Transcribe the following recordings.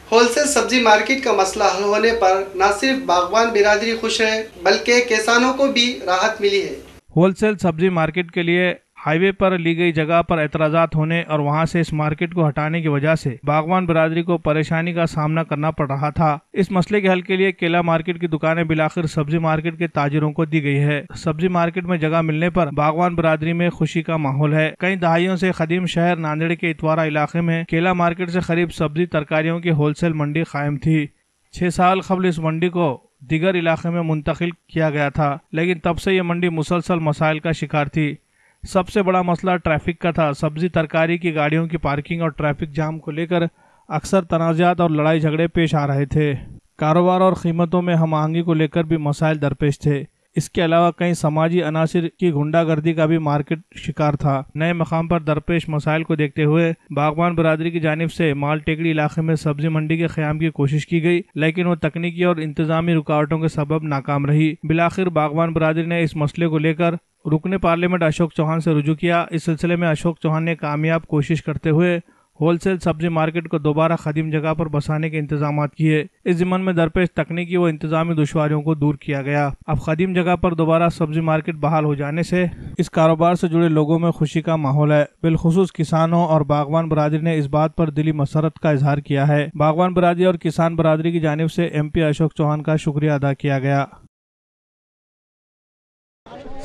Wholesale सब्जी market का मसला हल होने पर न सिर्फ बागवान बिरादरी खुश है बल्कि किसानों को भी राहत मिली है। होलसेल सब्जी मार्केट के लिए हाईवे पर ली गई जगह पर एतराजात होने और वहां से इस मार्केट को हटाने की वजह से बागवान बिरादरी को परेशानी का सामना करना पड़ रहा था। इस मसले के हल के लिए केला मार्केट की दुकानें बिलाखिर सब्जी मार्केट के ताजिरों को दी गई है। सब्जी मार्केट में जगह मिलने पर बागवान बिरादरी में खुशी का माहौल है। कई दहाइयों से कदीम शहर नांदेड़ के इतवारा इलाके में केला मार्केट से करीब सब्जी तरकारियों की होलसेल मंडी कायम थी। 6 साल कबल इस मंडी को दीगर इलाके में मुंतकिल किया गया था, लेकिन तब से ये मंडी मुसलसल मसाइल का शिकार थी। सबसे बड़ा मसला ट्रैफिक का था। सब्जी तरकारी की गाड़ियों की पार्किंग और ट्रैफिक जाम को लेकर अक्सर तनाज़ात और लड़ाई झगड़े पेश आ रहे थे। कारोबार और कीमतों में हम आहंगी को लेकर भी मसाइल दरपेश थे। इसके अलावा कई समाजी अनासिर की गुंडागर्दी का भी मार्केट शिकार था। नए मकाम पर दरपेश मसाइल को देखते हुए बागवान बिरादरी की जानिब से माल टेकड़ी इलाके में सब्जी मंडी के क़याम की कोशिश की गई, लेकिन वो तकनीकी और इंतजामी रुकावटों के सबब नाकाम रही। बिलाखिर बागवान बिरादरी ने इस मसले को लेकर रुकने पार्लियामेंट अशोक चौहान से रुजू किया। इस सिलसिले में अशोक चौहान ने कामयाब कोशिश करते हुए होलसेल सब्जी मार्केट को दोबारा खदीम जगह पर बसाने के इंतजाम किए। इस ज़िम्मन में दरपेश तकनीकी व इंतजामी दुश्वारियों को दूर किया गया। अब खदीम जगह पर दोबारा सब्जी मार्केट बहाल हो जाने से इस कारोबार से जुड़े लोगों में खुशी का माहौल है। बिलखुसूस किसानों और बागवान बिरादरी ने इस बात पर दिली मसरत का इजहार किया है। बागवान बिरादरी और किसान बिरादरी की जानिब से MP अशोक चौहान का शुक्रिया अदा किया गया।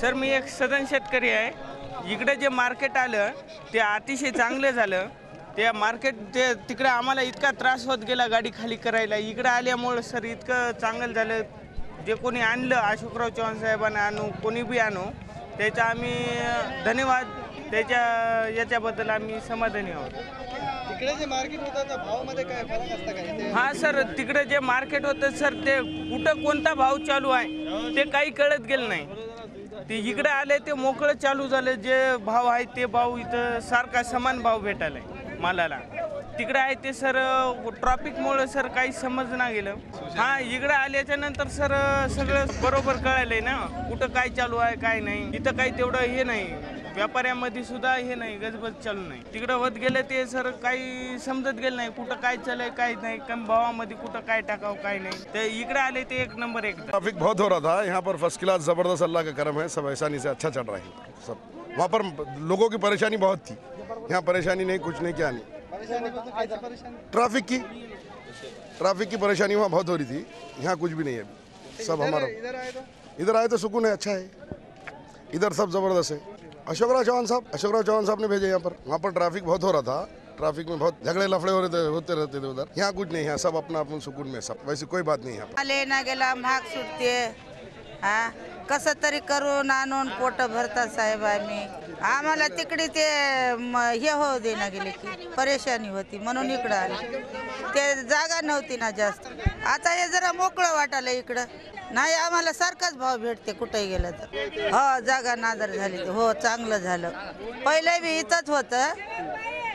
सर, मी एक सदन शेतकरी आहे। इकडे जे मार्केट आलं ते अतिशय चांगलं झालं। त्या मार्केट ते तिकडे आम्हाला इतका त्रास होत गेला गाडी खाली करायला, इकडे आल्यामुळे सर इतकं चांगलं झालं। जे कोणी आणलं अशोकराव चव्हाण साहेबांना आणू कोणी बी आणू त्याचा आम्ही धन्यवाद, त्याच्या याच्याबद्दल आम्ही समाधानी आहोत। तिकडे जे मार्केट होतं त्या भावामध्ये काय फरक असता काय? हां सर, तिकडे जे मार्केट होतं सर ते कुठं कोणता भाव चालू आहे ते काही कळत गेलं नाही। ते इकडे आले ते मोकळं चालू झालं। जे भाव आहे ते भाव इथं सारखा समान भाव भेटायला मालाला। तिकडे आहे ते सर ट्रॅफिकमुळे सर काही समजना गेलं। हां, इकडे आल्याच्या नंतर सर सगळं बरोबर कळालंय ना कुठं काय चालू आहे काय नाही। इथं काही तेवढं हे नाही, व्यापाऱ्यामध्ये सुद्धा हे नाही, गजबज चालू नाही। तिकडे होत गेले ते सर काही समजत गेलं नाही कुठं काय चालय काय नाही, कम भावामध्ये कुठं काय टाकावं काय नाही। ते इकडे आले ते एक नंबर एक। ट्रैफिक बहुत हो रहा था, यहाँ पर फर्स्ट क्लास ज़बरदस्त, अल्लाह का करम है, सब आसानी से अच्छा चल रहा है सब। वहाँ पर लोगों की परेशानी बहुत थी, यहाँ परेशानी नहीं, कुछ नहीं, क्या नहीं। ट्रैफिक की परेशानी वहाँ बहुत हो रही थी, यहाँ कुछ भी नहीं है। सब हमारा इधर आए तो सुकून है, अच्छा है। इधर सब ज़बरदस्त है। अशोकराव चौहान साहब ने भेजे यहाँ पर। वहाँ पर ट्रैफिक बहुत हो रहा था, ट्रैफिक में बहुत झगड़े लफड़े होते रहते थे उधर। यहाँ कुछ नहीं है, सब अपना अपन सुकून में, सब वैसे कोई बात नहीं है। लेना गेला महाग सुटते, हाँ कसं तरी करून आणून पोट भरतात साहेब। आम्हाला तिकडे ते हे हो देना गेले की परेशानी होती म्हणून इकडं आले। ते जागा नव्हती ना जास्त, आता हे जरा मोकळं वाटायला इकडं। नाही आम्हाला सारखाच भाव भेटते कुठे गेलं तर। हो, जागा नादर झाली, हो चांगलं झालं। पहिले बी इथंच होतं,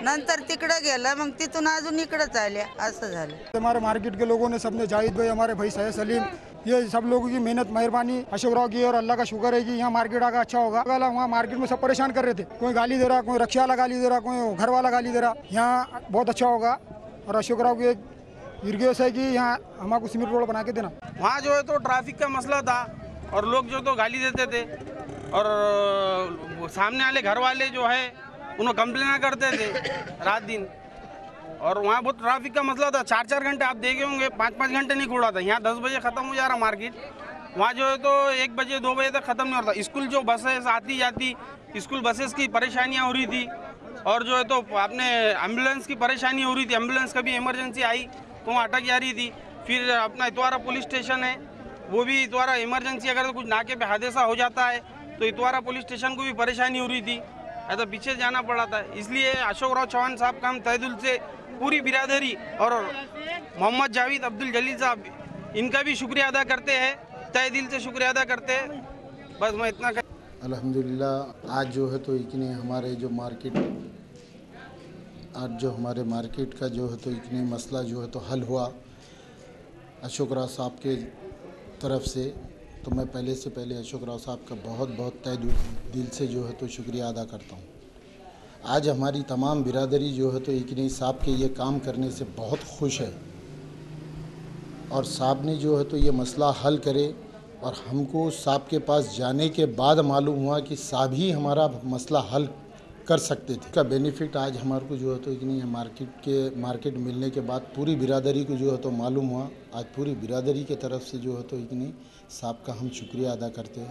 नंतर तिकडं गेलं, मग तिथून अजून इकडंच आले, असं झालं। हमारे मार्केट के लोगों ने सबने, जाहिद भाई हमारे भाई सैयद सलीम, ये सब लोगों की मेहनत मेहरबानी अशोकराव की, और अल्लाह का शुक्र है कि यहाँ मार्केट आगा अच्छा होगा। वहाँ मार्केट में सब परेशान कर रहे थे, कोई गाली दे रहा, कोई रिक्शा वाला गाली दे रहा, कोई घर वाला गाली दे रहा। यहाँ बहुत अच्छा होगा और अशोकराव की एक निर्देश है कि यहाँ हमारे सीमेंट रोड बना के देना। वहाँ जो है तो ट्रैफिक का मसला था और लोग जो तो गाली देते थे और सामने वाले घर वाले जो है उन्हें कंप्लेन करते थे रात दिन। और वहाँ बहुत ट्रैफिक का मसला था, 4-4 घंटे आप देखे होंगे, 5-5 घंटे नहीं खुला था। यहाँ 10 बजे ख़त्म हो जा रहा मार्केट, वहाँ जो है तो 1 बजे 2 बजे तक ख़त्म नहीं होता। स्कूल जो बसेस आती जाती, स्कूल बसेस की परेशानियाँ हो रही थी और जो है तो आपने एम्बुलेंस की परेशानी हो रही थी। एम्बुलेंस कभी इमरजेंसी आई तो वहाँ अटक जा रही थी। फिर अपना इतवारा पुलिस स्टेशन है, वो भी इतवारा इमरजेंसी अगर कुछ नाके पे हादसा हो जाता है तो इतवारा पुलिस स्टेशन को भी परेशानी हो रही थी, ऐसा पीछे जाना पड़ा था। इसलिए अशोकराव चौहान साहब का हम तहे दिल से पूरी बिरादरी और मोहम्मद जावेद अब्दुल जलील साहब, इनका भी शुक्रिया अदा करते हैं, तहे दिल से शुक्रिया अदा करते हैं। बस मैं इतना अल्हम्दुलिल्लाह आज जो है तो इतने हमारे जो मार्केट, आज जो हमारे मार्केट का जो है तो इतने मसला जो है तो हल हुआ अशोकराव साहब के तरफ से। तो मैं पहले से पहले अशोकराव साहब का बहुत बहुत तहे दिल से जो है तो शुक्रिया अदा करता हूँ। आज हमारी तमाम बिरादरी जो है तो इकनी साहब के ये काम करने से बहुत खुश है और साहब ने जो है तो ये मसला हल करे। और हमको साहब के पास जाने के बाद मालूम हुआ कि साहब ही हमारा मसला हल कर सकते थे। इसका बेनिफिट आज हमारे को जो है तो इतनी मार्केट मिलने के बाद पूरी बिरादरी को जो है तो मालूम हुआ। आज पूरी बिरादरी के तरफ से जो है तो इतनी साहब का हम शुक्रिया अदा करते हैं।